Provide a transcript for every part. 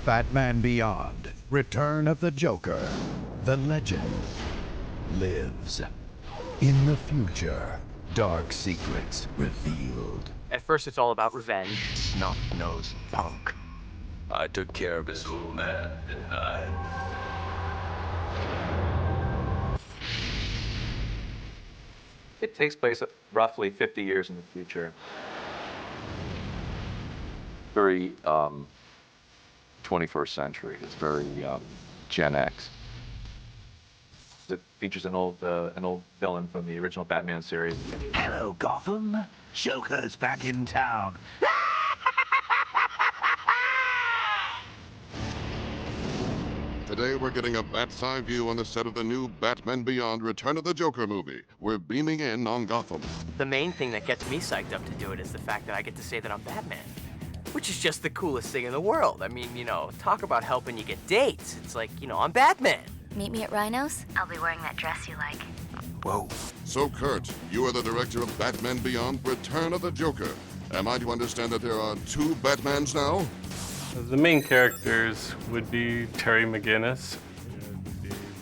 Batman Beyond, Return of the Joker. The legend lives in the future. Dark secrets revealed. At first, it's all about revenge. Snot-nosed punk. I took care of his old man, didn't I? It takes place roughly 50 years in the future. Very 21st century. It's very Gen X. It features an old villain from the original Batman series. Hello, Gotham. Joker's back in town. Today we're getting a bat's eye view on the set of the new Batman Beyond Return of the Joker movie. We're beaming in on Gotham. The main thing that gets me psyched up to do it is the fact that I get to say that I'm Batman, which is just the coolest thing in the world. I mean, you know, talk about helping you get dates. It's like, you know, I'm Batman. Meet me at Rhino's. I'll be wearing that dress you like. Whoa. So, Kurt, you are the director of Batman Beyond Return of the Joker. Am I to understand that there are two Batmans now? The main characters would be Terry McGinnis,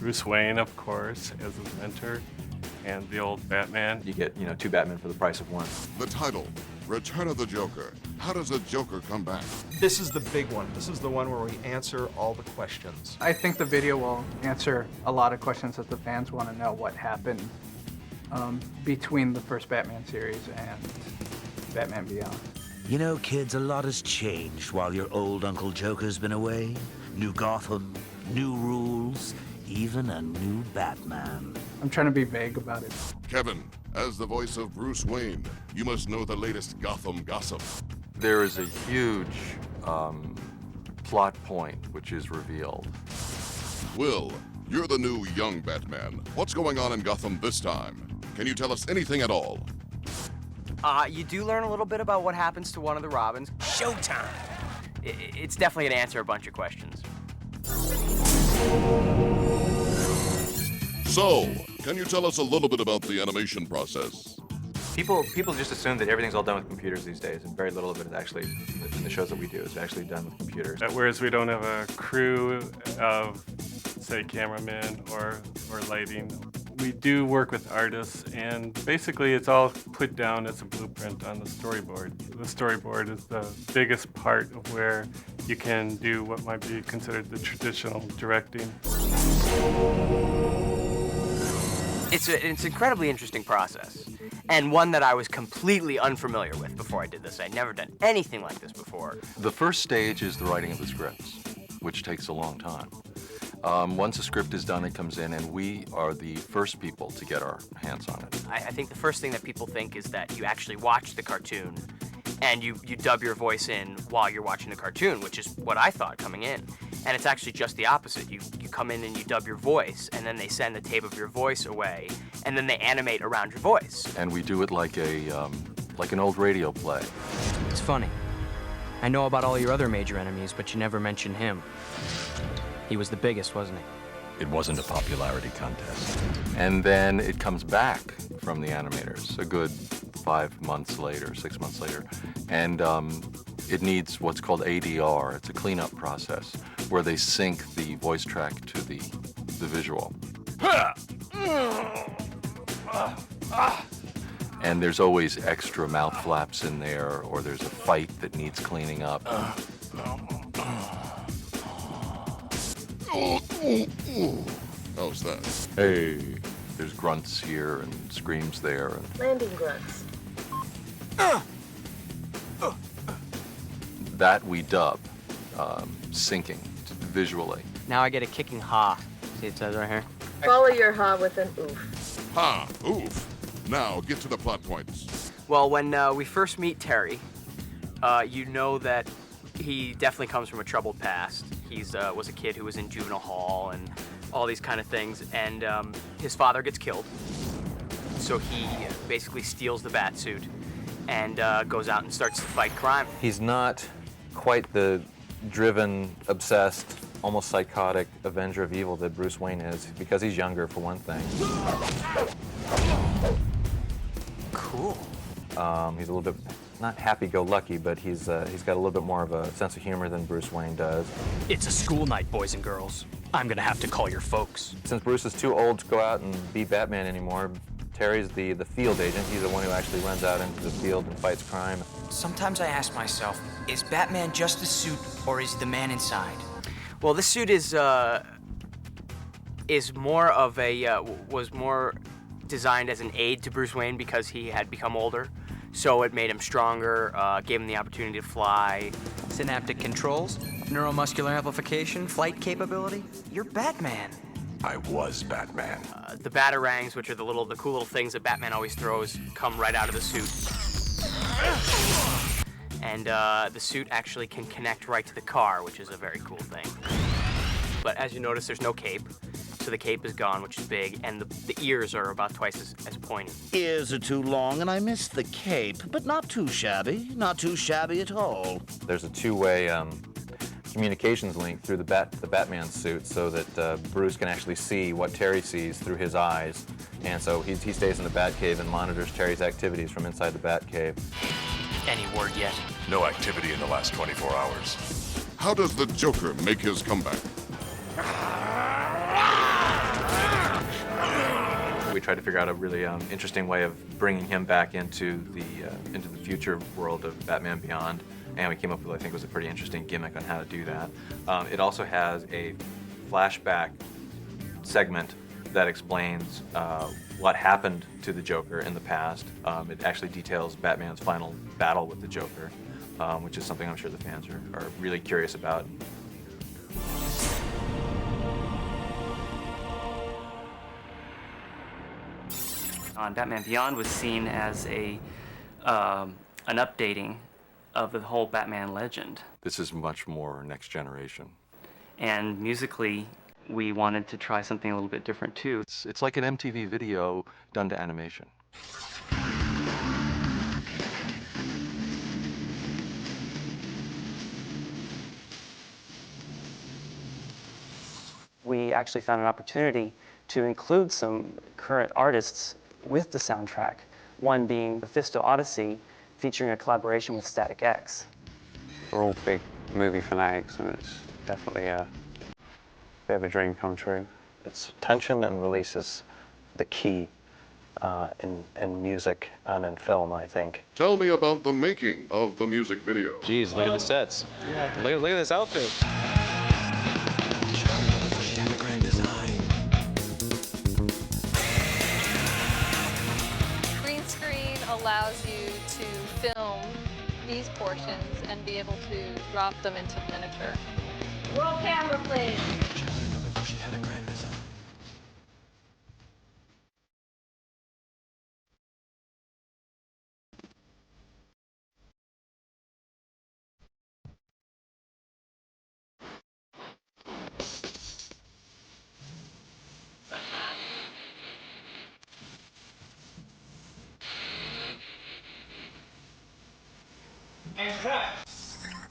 Bruce Wayne, of course, as his mentor, and the old Batman. You get, two Batmen for the price of one. The title, Return of the Joker. How does the Joker come back? This is the big one. This is the one where we answer all the questions. I think the video will answer a lot of questions that the fans want to know what happened between the first Batman series and Batman Beyond. You know, kids, a lot has changed while your old Uncle Joker's been away. New Gotham, new rules, even a new Batman. I'm trying to be vague about it. Kevin, as the voice of Bruce Wayne, you must know the latest Gotham gossip. There is a huge plot point which is revealed. Will, you're the new young Batman. What's going on in Gotham this time? Can you tell us anything at all? You do learn a little bit about what happens to one of the Robins. Showtime! It's definitely gonna answer a bunch of questions. So, can you tell us a little bit about the animation process? People just assume that everything's all done with computers these days, and very little of it is actually, in the shows that we do, is actually done with computers. Whereas we don't have a crew of, say, cameramen or lighting. We do work with artists, and basically it's all put down as a blueprint on the storyboard. The storyboard is the biggest part of where you can do what might be considered the traditional directing. It's an incredibly interesting process, and one that I was completely unfamiliar with before I did this. I'd never done anything like this before. The first stage is the writing of the scripts, which takes a long time. Once a script is done, it comes in, and we are the first people to get our hands on it. I think the first thing that people think is that you actually watch the cartoon and you dub your voice in while you're watching the cartoon, which is what I thought coming in. And it's actually just the opposite. You come in and you dub your voice, and then they send the tape of your voice away, and then they animate around your voice. And we do it like an old radio play. It's funny. I know about all your other major enemies, but you never mention him. He was the biggest, wasn't he? It wasn't a popularity contest. And then it comes back from the animators a good 5 months later, 6 months later. And it needs what's called ADR. It's a cleanup process where they sync the voice track to the visual. And there's always extra mouth flaps in there, or there's a fight that needs cleaning up. How's that? Hey, there's grunts here and screams there. And Landing grunts. that we dub, syncing visually. Now I get a kicking ha. See, it says right here. Follow your ha with an oof. Ha! Oof! Now, get to the plot points. Well, when we first meet Terry, you know that he definitely comes from a troubled past. He's was a kid who was in juvenile hall and all these kind of things, and his father gets killed. So he basically steals the bat suit and goes out and starts to fight crime. He's not quite the driven, obsessed, almost psychotic Avenger of Evil that Bruce Wayne is, because he's younger, for one thing. Cool. He's a little bit not happy-go-lucky, but he's got a little bit more of a sense of humor than Bruce Wayne does. It's a school night, boys and girls. I'm gonna have to call your folks. Since Bruce is too old to go out and be Batman anymore, Terry's the field agent. He's the one who actually runs out into the field and fights crime. Sometimes I ask myself, is Batman just a suit, or is he the man inside? Well, this suit is more of a was more designed as an aid to Bruce Wayne because he had become older. So it made him stronger, gave him the opportunity to fly. Synaptic controls, neuromuscular amplification, flight capability. You're Batman. I was Batman. The batarangs, which are the cool little things that Batman always throws, come right out of the suit. And the suit actually can connect right to the car, which is a very cool thing. But as you notice, there's no cape. So the cape is gone, which is big, and the ears are about twice as pointy. Ears are too long, and I missed the cape, but not too shabby. Not too shabby at all. There's a two-way communications link through the Batman suit so that Bruce can actually see what Terry sees through his eyes. And so he stays in the Batcave and monitors Terry's activities from inside the Batcave. Any word yet? No activity in the last 24 hours. How does the Joker make his comeback? We tried to figure out a really interesting way of bringing him back into the future world of Batman Beyond, and we came up with, I think, was a pretty interesting gimmick on how to do that. It also has a flashback segment that explains what happened to the Joker in the past. It actually details Batman's final battle with the Joker, which is something I'm sure the fans are really curious about. Batman Beyond was seen as an updating of the whole Batman legend. This is much more next generation. And musically, we wanted to try something a little bit different too. It's like an MTV video done to animation. We actually found an opportunity to include some current artists with the soundtrack, one being the Fisto Odyssey, featuring a collaboration with Static X. We're all big movie fanatics, and it's definitely a bit of a dream come true. It's tension and release is the key in music and in film, I think. Tell me about the making of the music video. Geez, look at the sets. Look at this outfit. Green screen allows you to film these portions and be able to drop them into miniature. Roll camera, please.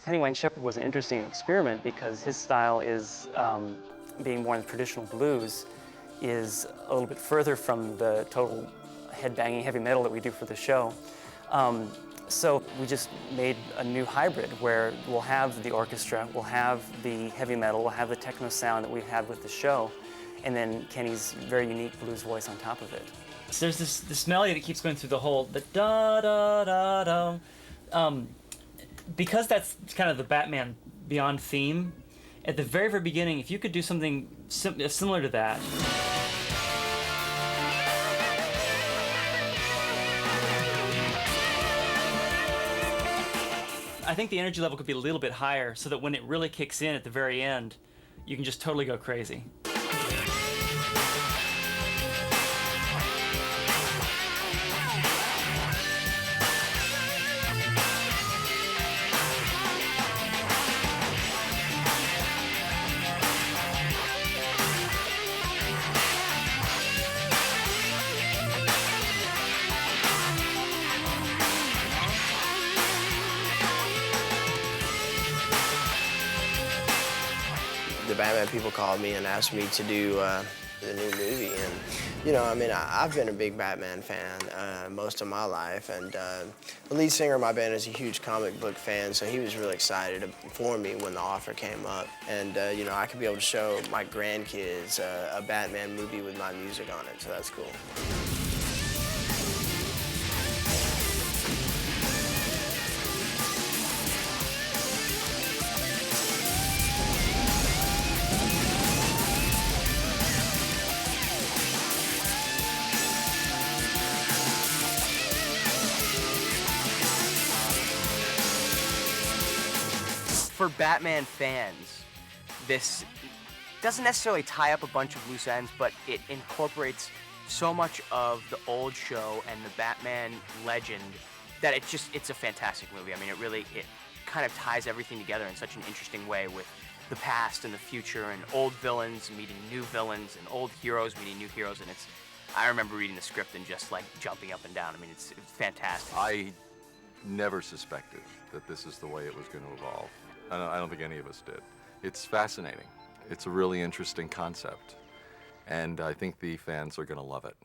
Kenny Wayne Shepherd was an interesting experiment because his style is, being more in the traditional blues, is a little bit further from the total headbanging heavy metal that we do for the show. So we just made a new hybrid where we'll have the orchestra, we'll have the heavy metal, we'll have the techno sound that we've had with the show, and then Kenny's very unique blues voice on top of it. So there's this melody that keeps going through the whole, the da-da-da-da. Because that's kind of the Batman Beyond theme, at the very, very beginning, if you could do something similar to that. I think the energy level could be a little bit higher so that when it really kicks in at the very end, you can just totally go crazy. The Batman people called me and asked me to do the new movie. And, you know, I mean, I've been a big Batman fan most of my life, and the lead singer of my band is a huge comic book fan, so he was really excited for me when the offer came up. And, you know, I could be able to show my grandkids a Batman movie with my music on it, so that's cool. For Batman fans, this doesn't necessarily tie up a bunch of loose ends, but it incorporates so much of the old show and the Batman legend that it's a fantastic movie. I mean, it kind of ties everything together in such an interesting way with the past and the future and old villains meeting new villains and old heroes meeting new heroes. And I remember reading the script and just like jumping up and down. I mean, it's fantastic. I never suspected that this is the way it was going to evolve. I don't think any of us did. It's fascinating. It's a really interesting concept, and I think the fans are going to love it.